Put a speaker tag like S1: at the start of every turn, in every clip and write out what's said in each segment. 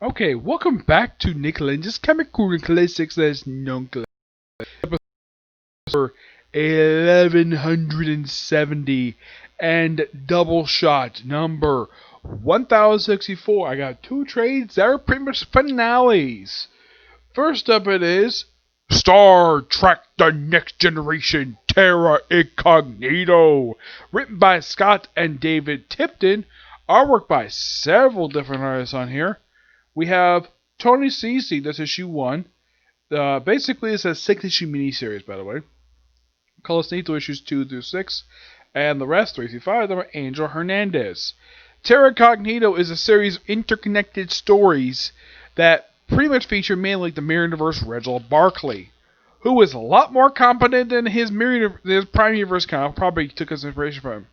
S1: Okay, welcome back to Lenz's Comic Classics as Nuncle. Episode 1170 and Doubleshot number 1064. I got two trades that are pretty much finales. First up it is Star Trek The Next Generation Terra Incognito, written by Scott and David Tipton, artwork by several different artists on here. We have Tony Cece, that's issue 1. Basically, it's a 6-issue miniseries, by the way. Colosnito issues 2 through 6, and the rest, 3 through 5, of them are Angel Hernandez. Terra Incognito is a series of interconnected stories that pretty much feature mainly the Mirror Universe Reginald Barclay, who is a lot more competent than his Prime Universe comic, probably took his inspiration from him.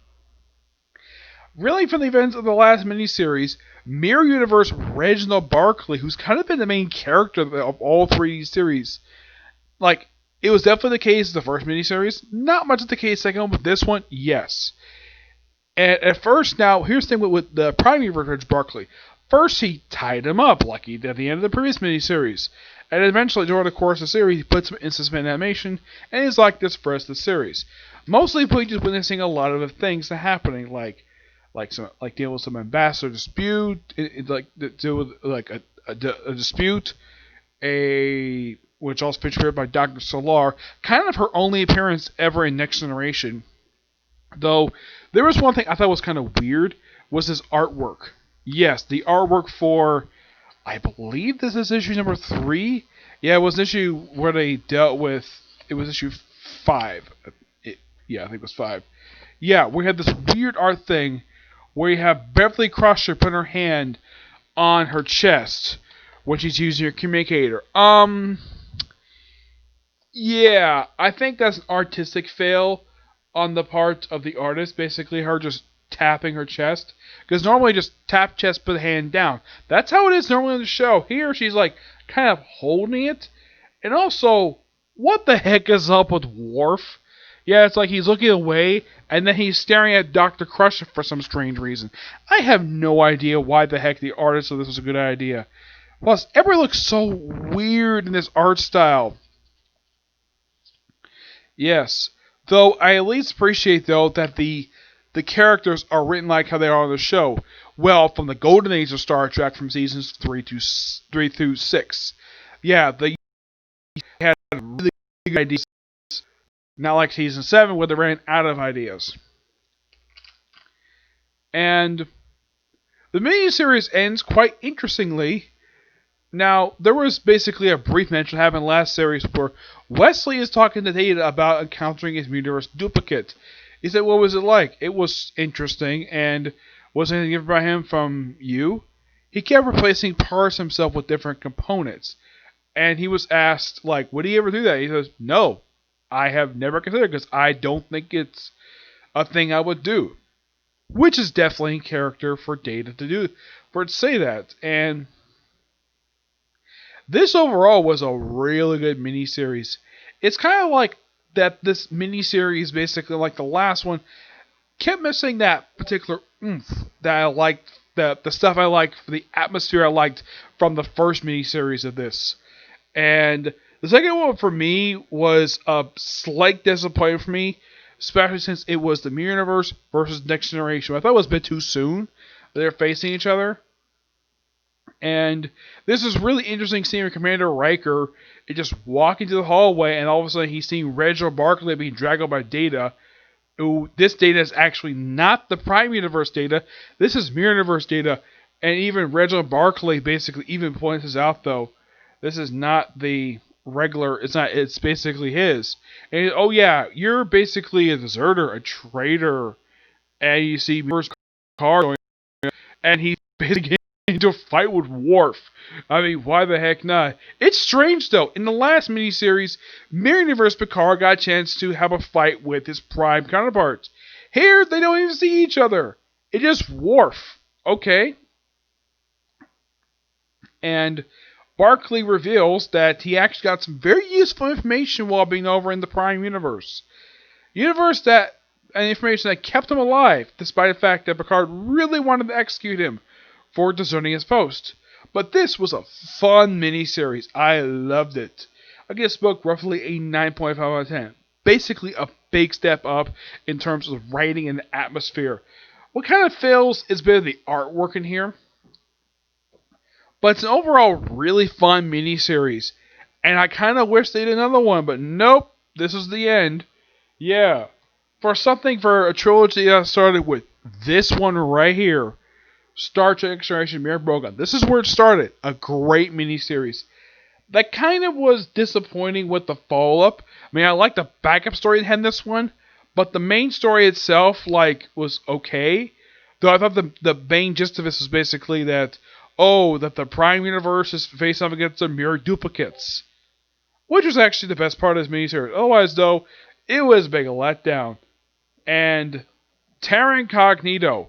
S1: Really, from the events of the last miniseries, Mirror Universe Reginald Barclay, who's kind of been the main character of all three series, it was definitely the case the first miniseries. Not much of the case second one, but this one, yes. And at first, now, here's the thing with the Prime Universe Reginald Barclay. First, he tied him up, like he did at the end of the previous miniseries. And eventually, during the course of the series, he puts him in suspended animation, and he's like this for the rest of the series. Mostly, we're just witnessing a lot of the things that are happening, like deal with some ambassador dispute, deal with a dispute, which also featured by Dr. Solar, kind of her only appearance ever in Next Generation. Though there was one thing I thought was kind of weird, was his artwork. Yes, the artwork for, I believe this is issue number 3. Yeah, it was an issue where they dealt with, it was issue 5. I think it was 5. Yeah, we had this weird art thing where you have Beverly Crusher put her hand on her chest when she's using her communicator. Yeah, I think that's an artistic fail on the part of the artist. Basically, her just tapping her chest. Because normally just tap chest, put the hand down. That's how it is normally in the show. Here, she's kind of holding it. And also, what the heck is up with Worf? Yeah, it's like he's looking away, and then he's staring at Dr. Crusher for some strange reason. I have no idea why the heck the artist of this was a good idea. Plus, everyone looks so weird in this art style. Yes. Though, I at least appreciate, though, that the characters are written like how they are on the show. Well, from the golden age of Star Trek from seasons 3 through 6. Yeah, they had really good ideas. Not like season 7 where they ran out of ideas. And the miniseries ends quite interestingly. Now, there was basically a brief mention happened last series where Wesley is talking to Data about encountering his universe duplicate. He said, what was it like? It was interesting, and was anything different about him from you? He kept replacing parts himself with different components. And he was asked, would he ever do that? He says, no. I have never considered, because I don't think it's a thing I would do. Which is definitely in character for Data to do, for it to say that. And this overall was a really good miniseries. It's kind of like that this miniseries, basically like the last one, kept missing that particular oomph that I liked, the stuff I liked, the atmosphere I liked from the first miniseries of this. And the second one for me was a slight disappointment for me, especially since it was the Mirror Universe versus Next Generation. I thought it was a bit too soon. They're facing each other. And this is really interesting seeing Commander Riker just walking to the hallway, and all of a sudden he's seeing Reginald Barclay being dragged out by Data. Ooh, this Data is actually not the Prime Universe Data. This is Mirror Universe Data. And even Reginald Barclay basically even points this out, though. This is not the regular, it's basically his. And oh yeah, you're basically a deserter, a traitor. And you see first car going, and he's basically into a fight with Worf. I mean, why the heck not? It's strange though. In the last miniseries, Mirror Universe Picard got a chance to have a fight with his Prime counterparts. Here, they don't even see each other. It's just Worf. Okay. And Barclay reveals that he actually got some very useful information while being over in the Prime Universe. Information that kept him alive, despite the fact that Picard really wanted to execute him for deserting his post. But this was a fun miniseries. I loved it. I give this book roughly a 9.5 out of 10. Basically a big step up in terms of writing and the atmosphere. What kind of fails is a bit of the artwork in here. But it's an overall really fun miniseries. And I kind of wish they did another one, but nope, this is the end. Yeah. For a trilogy that started with this one right here, Star Trek Generation Mirror Brogan. This is where it started. A great miniseries. That kind of was disappointing with the follow-up. I mean, I like the backup story that had in this one, but the main story itself, was okay. Though I thought the main gist of this was basically that, that the Prime Universe is facing up against the mirror duplicates. Which was actually the best part of this miniseries. Otherwise, though, it was a big letdown. And Terra Incognito,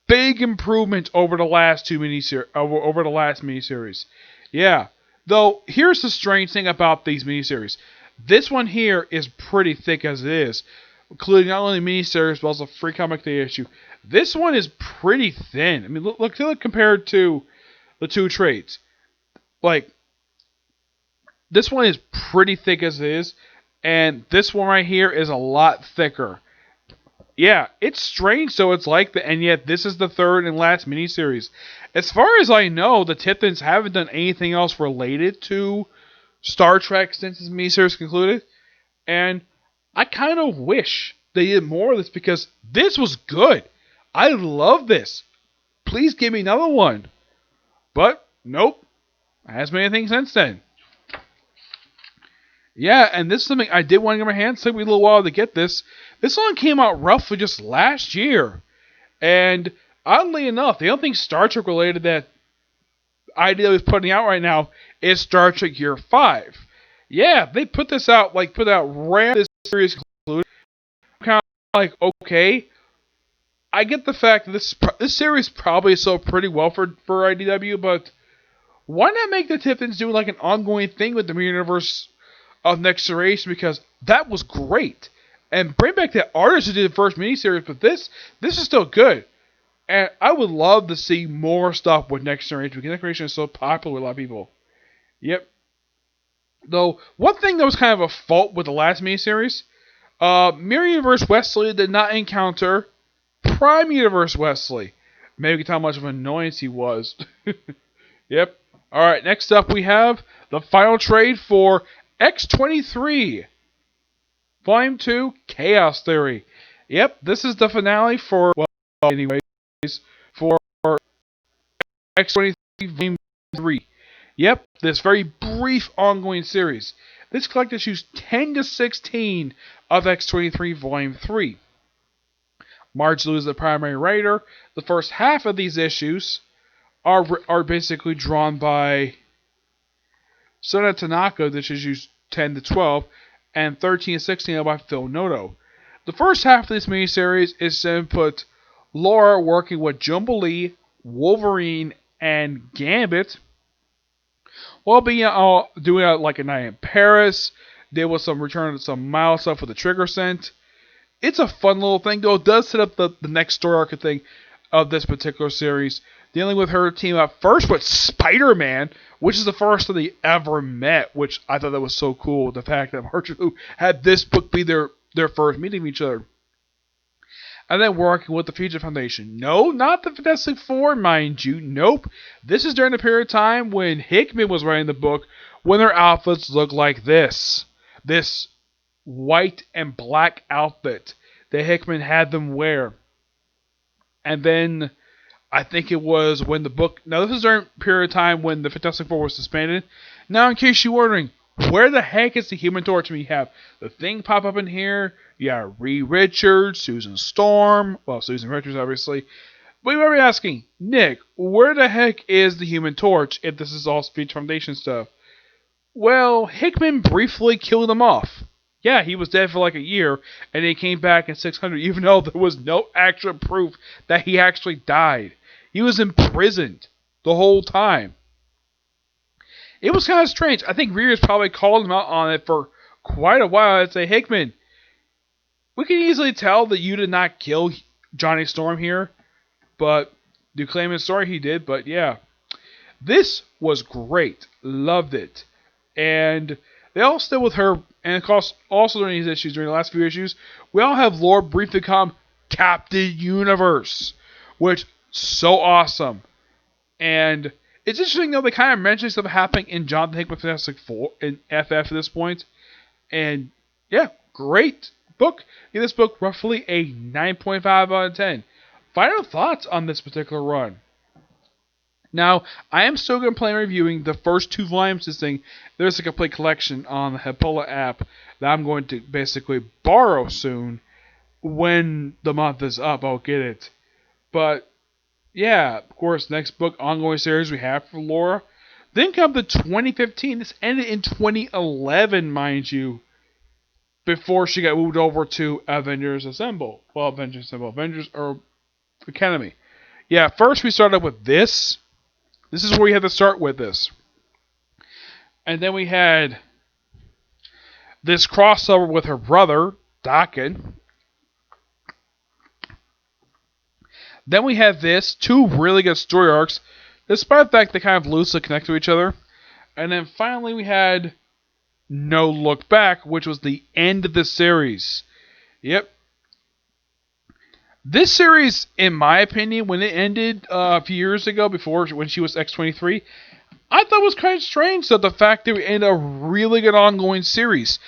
S1: big improvement over the last miniseries. Yeah. Though, here's the strange thing about these miniseries. This one here is pretty thick as it is, including not only miniseries, but also free comic day issue. This one is pretty thin. I mean, look compared to the two trades. This one is pretty thick as it is, and this one right here is a lot thicker. Yeah, it's strange, so it's like that, and yet this is the third and last miniseries. As far as I know, the Tithans haven't done anything else related to Star Trek since this miniseries concluded, and I kind of wish they did more of this because this was good. I love this. Please give me another one. But, nope. It hasn't been anything since then. Yeah, and this is something I did want to get my hands. It took me a little while to get this. This one came out roughly just last year. And oddly enough, the only thing Star Trek related that IDW is putting out right now is Star Trek Year 5. Yeah, they put this out, right after this series concluded. Kind of okay. I get the fact that this series probably sold pretty well for IDW, but why not make the Tithans do an ongoing thing with the universe of Next Generation, because that was great. And bring back that artist who did the first miniseries, but this is still good. And I would love to see more stuff with Next Generation, because Next Generation is so popular with a lot of people. Yep. Though, one thing that was kind of a fault with the last miniseries, Mirror Universe Wesley did not encounter Prime Universe Wesley. Maybe you can tell how much of an annoyance he was. Yep. Alright, next up we have the final trade for X23 Volume 2 Chaos Theory. Yep, this is the finale for X23 Volume 3. Yep, this very brief ongoing series. This collected issues 10 to 16 of X23 Volume 3. Marge Liu is the primary writer. The first half of these issues are basically drawn by Sona Tanaka, which is issues 10 to 12, and 13 to 16 by Phil Noto. The first half of this miniseries is to put Laura working with Jubilee, Wolverine, and Gambit, while being doing a night in Paris. There was some return to some mild stuff with the Trigger Scent. It's a fun little thing, though. It does set up the next story arc thing of this particular series, dealing with her team up first with Spider-Man, which is the first that they ever met, which I thought that was so cool, the fact that Marge Liu had this book be their first meeting of each other. And then working with the Future Foundation. No, not the Fantastic Four, mind you. Nope. This is during the period of time when Hickman was writing the book, when their outfits looked like this. This white and black outfit that Hickman had them wear. And then I think it was when the book... Now, this is during a period of time when the Fantastic Four was suspended. Now, in case you're wondering, where the heck is the Human Torch? I mean, you have the Thing pop up in here. You got Reed Richards, Susan Storm. Well, Susan Richards, obviously. But you might be asking, Nick, where the heck is the Human Torch if this is all Speech Foundation stuff? Well, Hickman briefly killed him off. Yeah, he was dead for a year, and he came back in 600, even though there was no actual proof that he actually died. He was imprisoned the whole time. It was kind of strange. I think Readers probably called him out on it for quite a while. I'd say, Hickman, we can easily tell that you did not kill Johnny Storm here, but you claim in the story he did, but yeah. This was great. Loved it. And they all stay with her. And of course, also during these issues, during the last few issues, we all have Laura briefly become Captain Universe, which so awesome. And it's interesting though, they kind of mention stuff happening in Jonathan Hickman Fantastic Four in FF at this point. And yeah, great book. Give this book roughly a 9.5 out of 10. Final thoughts on this particular run. Now, I am still going to plan reviewing the first 2 volumes of this thing. There's a complete collection on the Hippola app that I'm going to basically borrow soon. When the month is up, I'll get it. But, yeah, of course, next book, ongoing series we have for Laura. Then come to 2015. This ended in 2011, mind you. Before she got moved over to Avengers Assemble. Well, Avengers Assemble. Avengers or Academy. Yeah, first we started with this. This is where we had to start with this. And then we had this crossover with her brother, Dakin. Then we had this, 2 really good story arcs, despite the fact they kind of loosely connect to each other. And then finally we had No Look Back, which was the end of the series. Yep. This series, in my opinion, when it ended a few years ago, when she was X23, I thought it was kind of strange that the fact that we ended a really good ongoing series.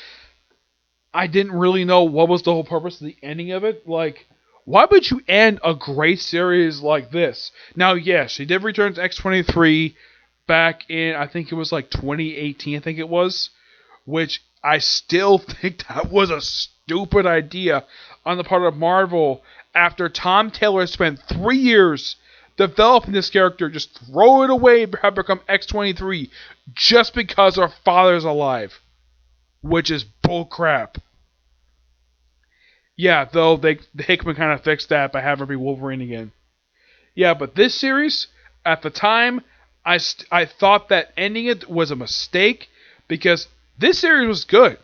S1: I didn't really know what was the whole purpose of the ending of it. Like, why would you end a great series like this? Now, yes, she did return to X23 back in, I think it was like 2018, I think it was. Which I still think that was a stupid idea on the part of Marvel. After Tom Taylor spent 3 years developing this character, just throw it away and have become X23 just because her father's alive. Which is bullcrap. Yeah, though Hickman kind of fixed that by having her be Wolverine again. Yeah, but this series, at the time, I thought that ending it was a mistake because this series was good.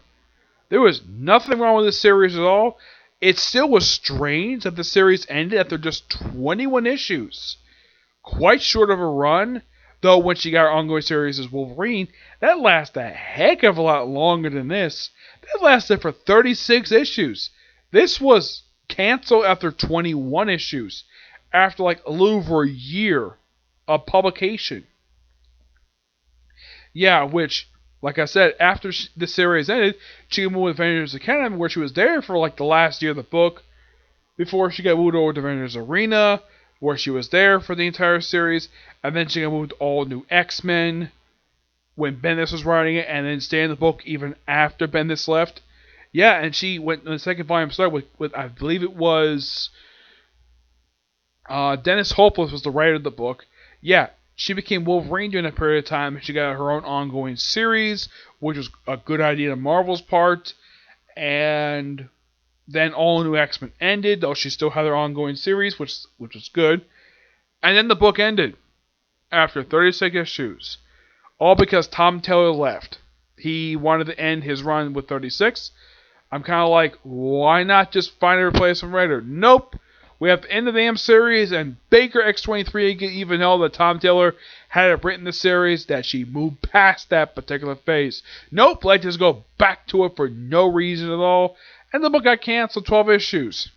S1: There was nothing wrong with this series at all. It still was strange that the series ended after just 21 issues. Quite short of a run, though when she got her ongoing series as Wolverine, that lasted a heck of a lot longer than this. That lasted for 36 issues. This was canceled after 21 issues, after like a little over a year of publication. Yeah, which, like I said, after the series ended, she moved to Avengers Academy, where she was there for like the last year of the book, before she got moved over to Avengers Arena, where she was there for the entire series, and then she got moved to all new X-Men, when Bendis was writing it, and then stayed in the book even after Bendis left. Yeah, and she went, the second volume started with I believe it was, Dennis Hopeless was the writer of the book. Yeah, she became Wolverine during that period of time, and she got her own ongoing series, which was a good idea on Marvel's part. And then all new X-Men ended, though she still had her ongoing series, which was good. And then the book ended after 36 issues, all because Tom Taylor left. He wanted to end his run with 36. I'm kind of like, why not just find a replacement writer? Nope. We have to end the damn series, and Baker X23 even know that Tom Taylor had it written in the series that she moved past that particular phase. Nope, let's just go back to it for no reason at all. And the book got canceled 12 issues.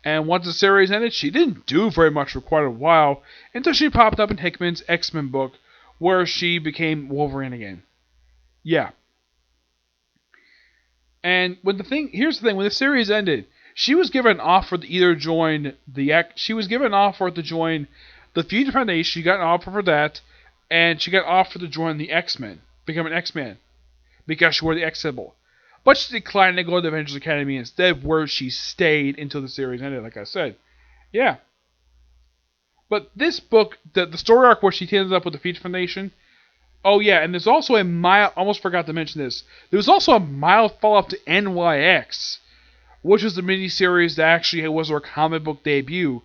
S1: And once the series ended, she didn't do very much for quite a while, until she popped up in Hickman's X-Men book, where she became Wolverine again. Yeah. And here's the thing, when the series ended, she was given an offer to either join she was given an offer to join the Future Foundation. She got an offer for that, and she got an offer to join the X-Men, become an X-Man, because she wore the X symbol. But she declined to go to the Avengers Academy instead, where she stayed until the series ended, like I said. Yeah. But this book, the story arc where she teams up with the Future Foundation, oh yeah, and there's also a mild, almost forgot to mention this, there was also a mild follow-up to NYX, which was the miniseries that actually was her comic book debut.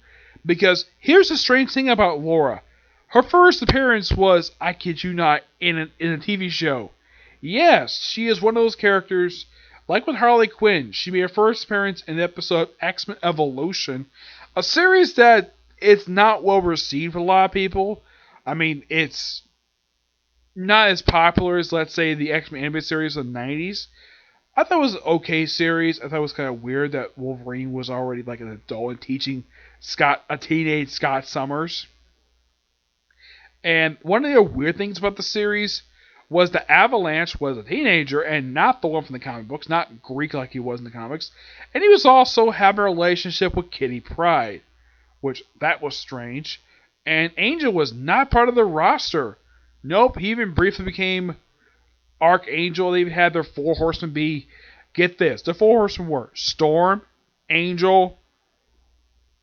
S1: Because here's the strange thing about Laura. Her first appearance was, I kid you not, in a TV show. Yes, she is one of those characters, like with Harley Quinn. She made her first appearance in the episode X-Men Evolution, a series that it's not well received for a lot of people. I mean, it's not as popular as, let's say, the X-Men animated series of the 90s. I thought it was an okay series. I thought it was kind of weird that Wolverine was already like an adult and teaching a teenage Scott Summers. And one of the weird things about the series was the Avalanche was a teenager and not the one from the comic books, not Greek like he was in the comics. And he was also having a relationship with Kitty Pryde, which that was strange. And Angel was not part of the roster. Nope, he even briefly became Archangel. They even had their four horsemen be, get this, the four horsemen were Storm, Angel,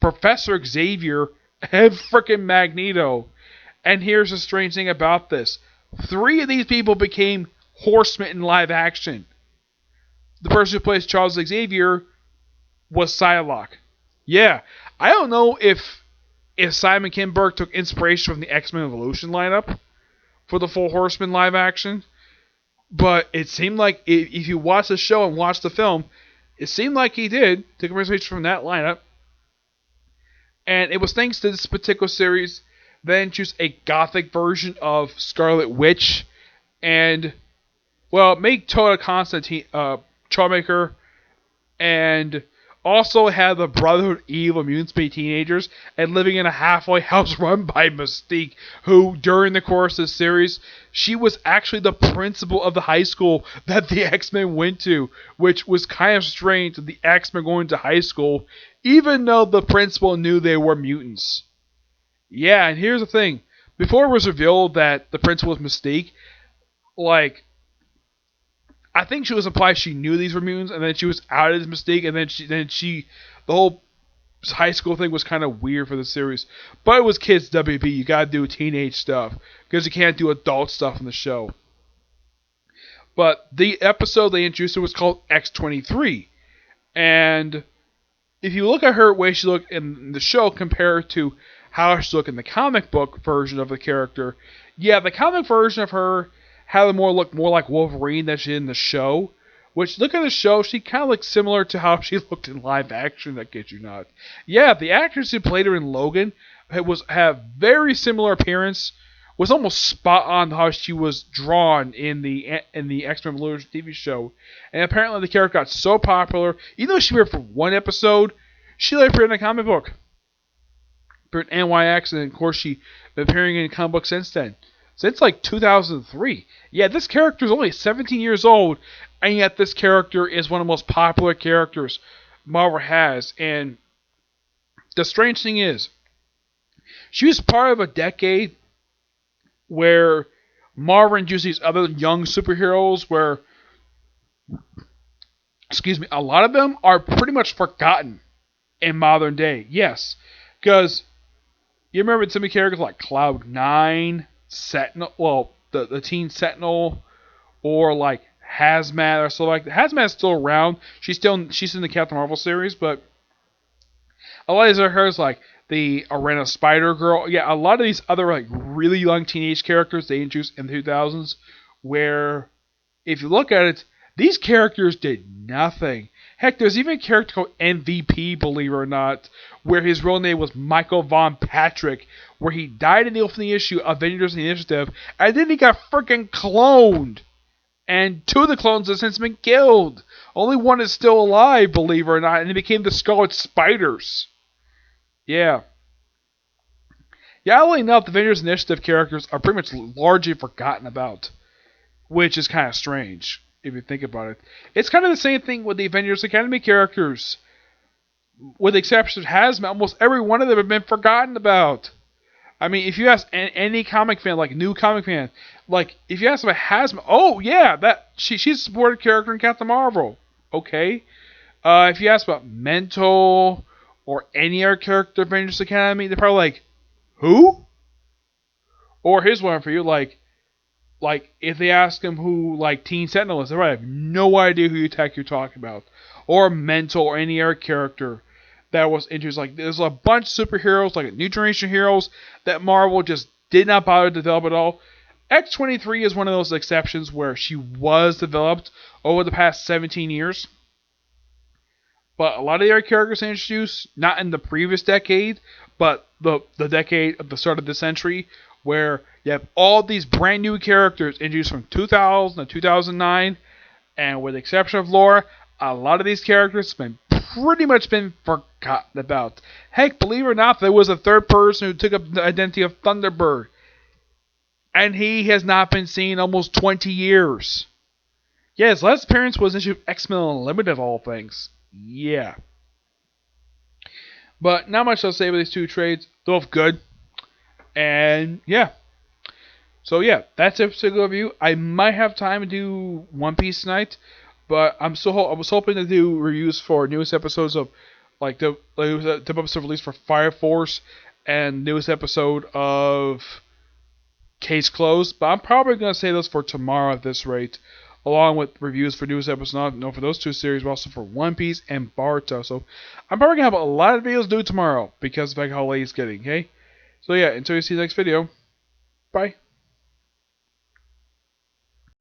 S1: Professor Xavier, and frickin' Magneto. And here's the strange thing about this. 3 of these people became horsemen in live action. The person who plays Charles Xavier was Psylocke. Yeah, I don't know if Simon Kinberg took inspiration from the X-Men Evolution lineup for the Four Horsemen live action, but it seemed like if you watch the show and watch the film, it seemed like he did take inspiration from that lineup. And it was thanks to this particular series then choose a gothic version of Scarlet Witch and, well, make Toda Constantine Charmaker, and also have the Brotherhood of Evil mutants be teenagers and living in a halfway house run by Mystique, who during the course of the series, she was actually the principal of the high school that the X-Men went to, which was kind of strange that the X-Men going to high school even though the principal knew they were mutants. Yeah, and here's the thing. Before it was revealed that the principal was Mystique, like, I think she was implied she knew these were mutants, and then she was outed as Mystique, and then she, the whole high school thing was kind of weird for the series. But it was kids WB. You gotta do teenage stuff because you can't do adult stuff in the show. But the episode they introduced her was called X23, and if you look at her way she looked in the show compared to how she looked in the comic book version of the character, yeah, the comic version of her had a look more like Wolverine than she did in the show. Which, look at the show, she kind of looks similar to how she looked in live action, I kid you not. Yeah, the actress who played her in Logan have very similar appearance, was almost spot on how she was drawn in the X-Men Evolution TV show. And apparently the character got so popular, even though she appeared for one episode, she later appeared in a comic book. Appeared in NYX, and of course she's been appearing in comic books since then. Since like 2003. Yeah, this character is only 17 years old, and yet this character is one of the most popular characters Marvel has. And the strange thing is, she was part of a decade where Marvel introduced these other young superheroes where, a lot of them are pretty much forgotten in modern day. Yes, because you remember some of the characters like Cloud9, Sentinel, well, the Teen Sentinel, or like Hazmat or so like that. Hazmat's still around. She's in the Captain Marvel series, but a lot of these are hers, like the Arena Spider Girl. Yeah, a lot of these other like really young teenage characters they introduced in the 2000s, where if you look at it, these characters did nothing. Heck, there's even a character called MVP, believe it or not, where his real name was Michael Von Patrick, where he died in the opening issue of Avengers Initiative, and then he got freaking cloned. And 2 of the clones have since been killed. Only one is still alive, believe it or not, and they became the Scarlet Spiders. Yeah. Yeah, oddly enough, the Avengers Initiative characters are pretty much largely forgotten about, which is kind of strange if you think about it. It's kind of the same thing with the Avengers Academy characters. With the exception of Hazmat, almost every one of them have been forgotten about. I mean, if you ask any comic fan, like new comic fan, like if you ask about Hazmat, oh yeah, she's a supported character in Captain Marvel. Okay. If you ask about Mental or any other character in Avengers Academy, they're probably like, who? Or here's one for you, like if they ask him who like Teen Sentinel is, they probably have no idea who you're talking about. Or Mental or any other character that was introduced. Like there's a bunch of superheroes, like New Generation heroes, that Marvel just did not bother to develop at all. X23 is one of those exceptions where she was developed over the past 17 years. But a lot of the other characters introduced, not in the previous decade, but the decade at the start of the century, where you have all these brand new characters introduced from 2000 to 2009, and with the exception of Laura, a lot of these characters have been pretty much been forgotten about. Heck, believe it or not, there was a third person who took up the identity of Thunderbird, and he has not been seen in almost 20 years. Yeah, his last appearance was in issue of X-Men Unlimited of all things. Yeah. But not much I'll say about these two trades. They're both good. And yeah. So yeah, that's it for the review. I might have time to do One Piece tonight, but I was hoping to do reviews for newest episodes of like the episode released for Fire Force and newest episode of Case Closed. But I'm probably gonna save those for tomorrow at this rate, along with reviews for newest episodes, not for those two series, but also for One Piece and Boruto. So I'm probably gonna have a lot of videos to do tomorrow because of how late it's getting. Okay. So yeah, until you see the next video. Bye.